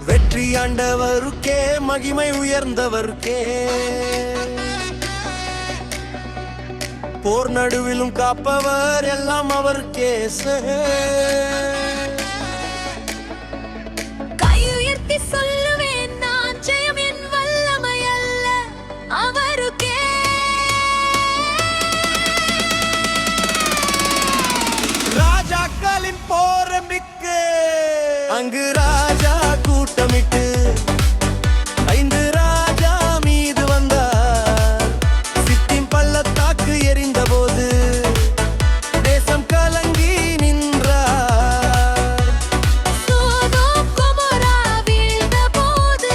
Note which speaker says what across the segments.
Speaker 1: வெற்றி ஆண்டவருக்கே மகிமை உயர்ந்தவருக்கே போர் நடுவிலும் காப்பவர் எல்லாம் அவருக்கே
Speaker 2: கையுயர்த்தி சொல்லுவேன் நான் ஜெயம் என் வல்லமை அல்ல அவருக்கே
Speaker 1: ராஜாக்களின் போரமிக்க அங்கு ராஜா கூட்டமிட்டு 5 ராஜா மீது வந்தார். சித்திம் பள்ளத்தாக்கு எரிந்த போது தேசம் கலங்கி நின்றார்.
Speaker 2: சோதோம் கொமோரா வீழ்ந்த போது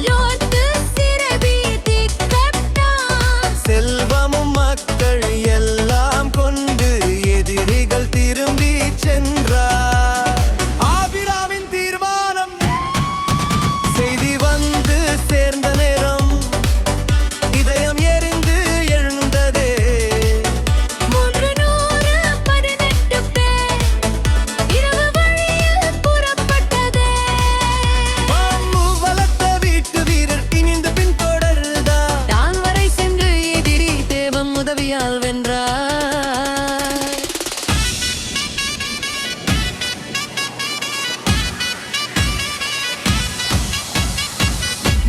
Speaker 2: லோத்து சிறைபிடிக்கப்பட்டான்.
Speaker 1: செல்வமும் மக்கள் எல்லாம் கொண்டு எதிரிகள் திரும்பி சென்றார். ஆபிராமின் தீர்மானம் செய்தி வந்து சேர்ந்த நேரம் இதயம் எரிந்து எழுந்ததே.
Speaker 2: 318 பேர் இரவு வழியில் புறப்பட்டதே.
Speaker 1: பாம்பு வளர்த்த வீட்டு வீரர் இனிந்து பின் தொடர்ந்தார்.
Speaker 2: தான் வரை சென்று எதிரி தேவம் உதவியால் வென்றார்.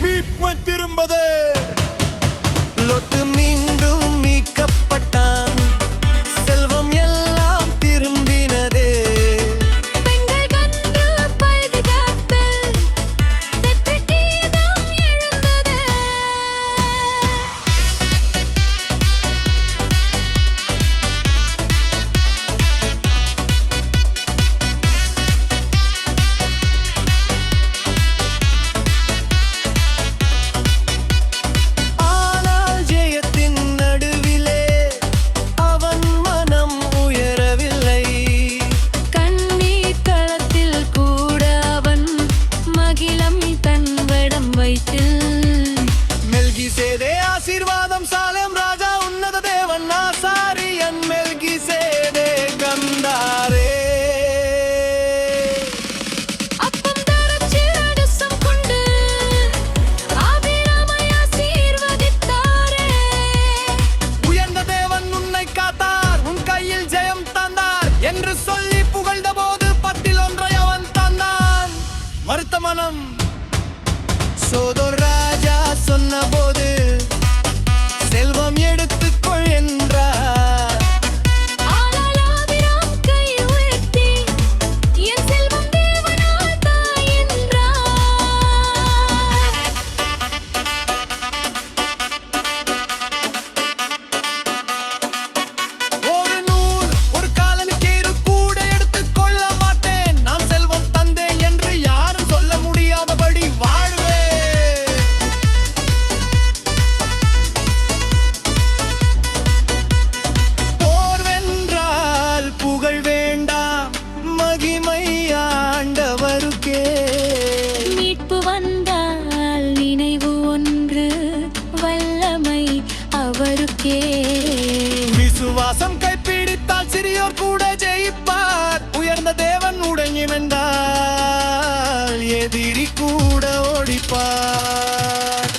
Speaker 1: மீட்பு திரும்பது. லோத்து மீண்டும் மீட்கப்பட்டான். செல்வம் எல்லாம் திரும்பினதே.
Speaker 2: பெண்கள் கன்று பழுதுகாத்தல் வெற்றி கீதம் எழுந்தது.
Speaker 1: ஆனால் ஜெயத்தின் நடுவிலே அவன் மனம் உயரவில்லை.
Speaker 2: கண்ணீர் களத்தில் கூட அவன் மகிழம் தன் வடம் வைத்து.
Speaker 1: மெல்கிசேதே ஆசீர்வாதம் சாலேம் ராஜா உன்னத தேவன் ஆசாரியன் மெல்கிசேதே கந்தாரே.
Speaker 2: அப்பம் தரச் சிறடசம் கொண்டு ஆபிராமை ஆசீர்வதித்தாரே.
Speaker 1: உயர்ந்த தேவன் உன்னை காத்தார், உன் கையில் ஜெயம் தந்தார் என்று சொல்லி புகழ்ந்த போது 10 ஒன்றை அவன் தந்தான். மறுத்த மனம் சோதோர் ராஜா சொன்ன போது செல்வம் எடுத்துக்கொள் என்றார்.
Speaker 2: ஆனால் ஆபிராம் கை உயர்த்தி என் செல்வம் தேவனால் தான் என்றார்.
Speaker 1: ஒரு நூல் ஒரு காலனுக்கேறு கூட எடுத்துக் கொள்ள மாட்டேன். நான் செல்வம் தந்தேன் என்று யாரும் சொல்ல முடியாதபடி வாழ்வேன். போர் வென்றால் புகழ் வேண்டாம், மகிமை ஆண்டவருக்கே.
Speaker 2: மீட்பு வந்தால் நினைவு ஒன்று வல்லமை அவருக்கே.
Speaker 1: விசுவாசம் கைப்பிடித்தால் சிறியோர் கூட ஜெயிப்பார். உயர்ந்த தேவன் உடனே வென்றால் எதிரி கூட ஓடிப்பார்.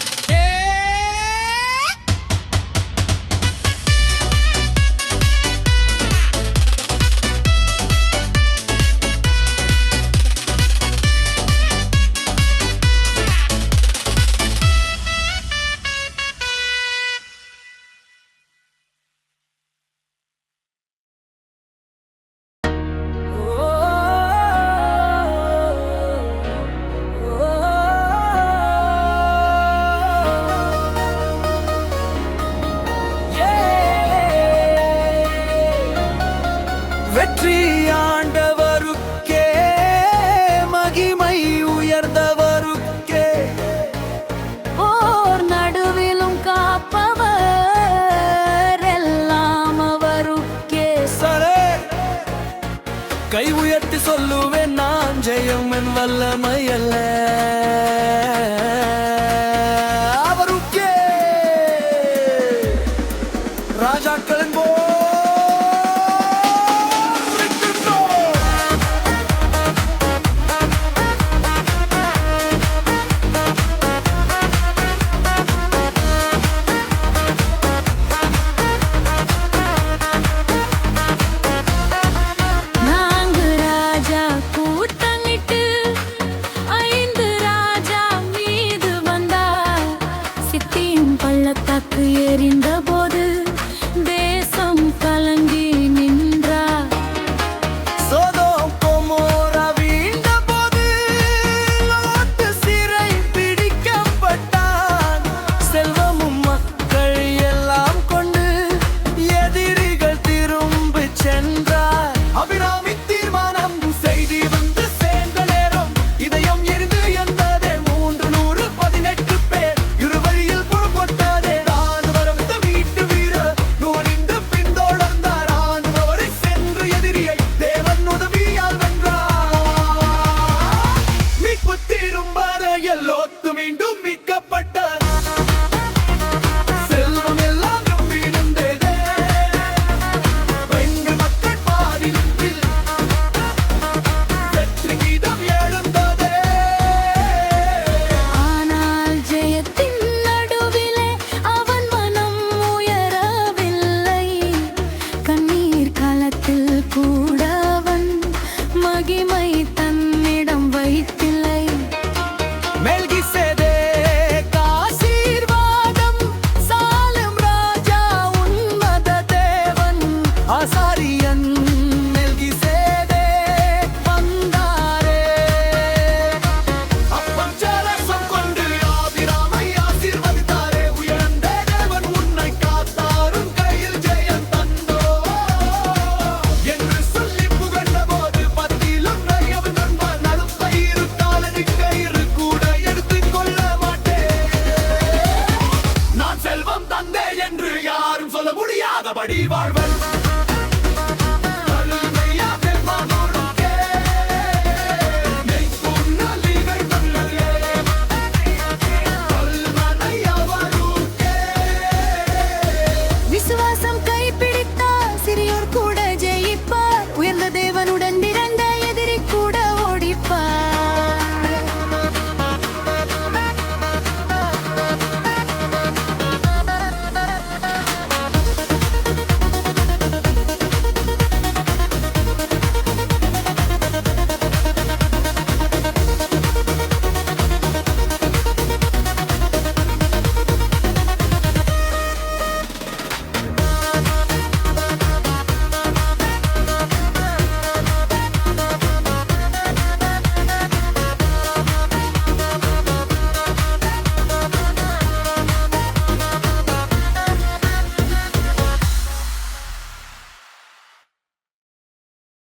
Speaker 1: திரும்பாத எல்லோத்து மீண்டும் மீட்கப்பட்ட